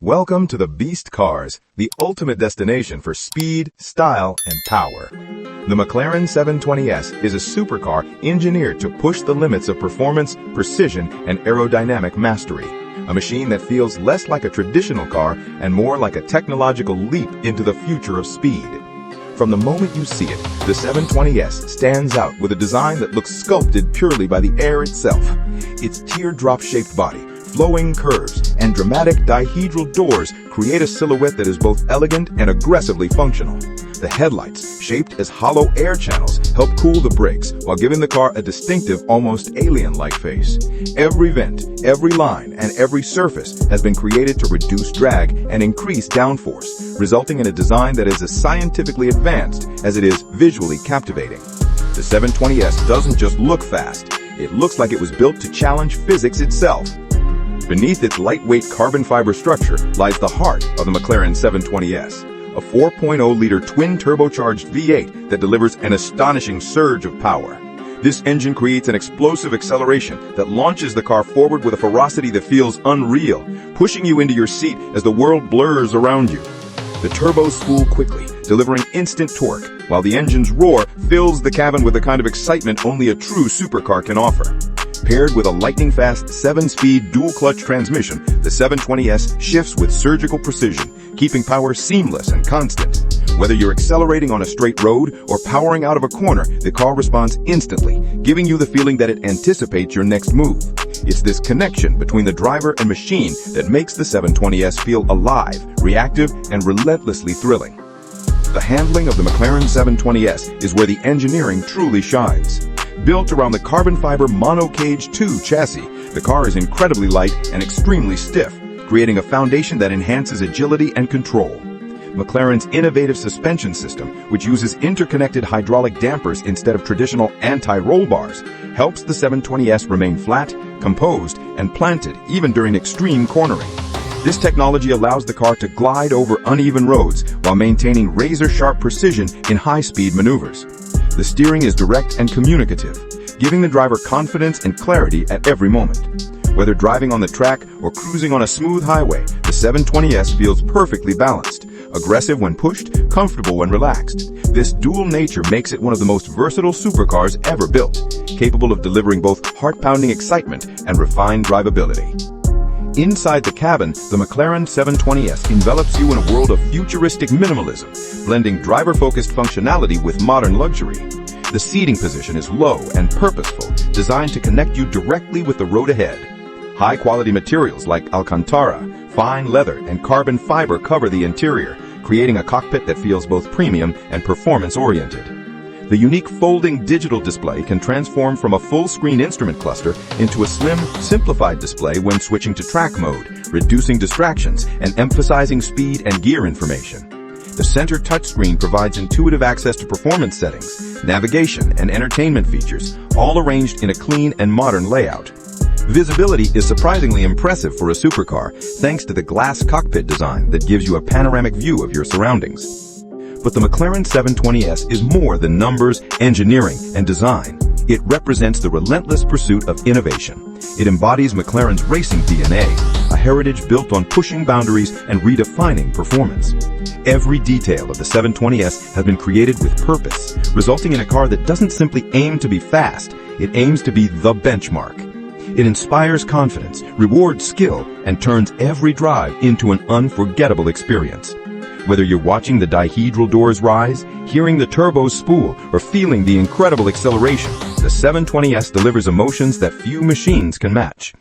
Welcome to the Beast Cars, the ultimate destination for speed, style, and power. The McLaren 720S is a supercar engineered to push the limits of performance, precision, and aerodynamic mastery. A machine that feels less like a traditional car and more like a technological leap into the future of speed. From the moment you see it, the 720S stands out with a design that looks sculpted purely by the air itself. Its teardrop-shaped body, flowing curves, and dramatic dihedral doors create a silhouette that is both elegant and aggressively functional. The headlights, shaped as hollow air channels, help cool the brakes while giving the car a distinctive, almost alien-like face. Every vent, every line, and every surface has been created to reduce drag and increase downforce, resulting in a design that is as scientifically advanced as it is visually captivating. The 720S doesn't just look fast, it looks like it was built to challenge physics itself. Beneath its lightweight carbon fiber structure lies the heart of the McLaren 720S, a 4.0-liter twin-turbocharged V8 that delivers an astonishing surge of power. This engine creates an explosive acceleration that launches the car forward with a ferocity that feels unreal, pushing you into your seat as the world blurs around you. The turbos spool quickly, delivering instant torque, while the engine's roar fills the cabin with the kind of excitement only a true supercar can offer. Paired with a lightning-fast 7-speed dual-clutch transmission, the 720S shifts with surgical precision, keeping power seamless and constant. Whether you're accelerating on a straight road or powering out of a corner, the car responds instantly, giving you the feeling that it anticipates your next move. It's this connection between the driver and machine that makes the 720S feel alive, reactive, and relentlessly thrilling. The handling of the McLaren 720S is where the engineering truly shines. Built around the carbon fiber monocage 2 chassis, the car is incredibly light and extremely stiff, creating a foundation that enhances agility and control. McLaren's innovative suspension system, which uses interconnected hydraulic dampers instead of traditional anti-roll bars, helps the 720S remain flat, composed, and planted even during extreme cornering. This technology allows the car to glide over uneven roads while maintaining razor-sharp precision in high-speed maneuvers. The steering is direct and communicative, giving the driver confidence and clarity at every moment. Whether driving on the track or cruising on a smooth highway, the 720S feels perfectly balanced, aggressive when pushed, comfortable when relaxed. This dual nature makes it one of the most versatile supercars ever built, capable of delivering both heart-pounding excitement and refined drivability. Inside the cabin, the McLaren 720S envelops you in a world of futuristic minimalism, blending driver-focused functionality with modern luxury. The seating position is low and purposeful, designed to connect you directly with the road ahead. High-quality materials like Alcantara, fine leather, and carbon fiber cover the interior, creating a cockpit that feels both premium and performance-oriented. The unique folding digital display can transform from a full-screen instrument cluster into a slim, simplified display when switching to track mode, reducing distractions and emphasizing speed and gear information. The center touchscreen provides intuitive access to performance settings, navigation, and entertainment features, all arranged in a clean and modern layout. Visibility is surprisingly impressive for a supercar, thanks to the glass cockpit design that gives you a panoramic view of your surroundings. But the McLaren 720S is more than numbers, engineering, and design. It represents the relentless pursuit of innovation. It embodies McLaren's racing DNA, a heritage built on pushing boundaries and redefining performance. Every detail of the 720S has been created with purpose, resulting in a car that doesn't simply aim to be fast, it aims to be the benchmark. It inspires confidence, rewards skill, and turns every drive into an unforgettable experience. Whether you're watching the dihedral doors rise, hearing the turbos spool, or feeling the incredible acceleration, the 720S delivers emotions that few machines can match.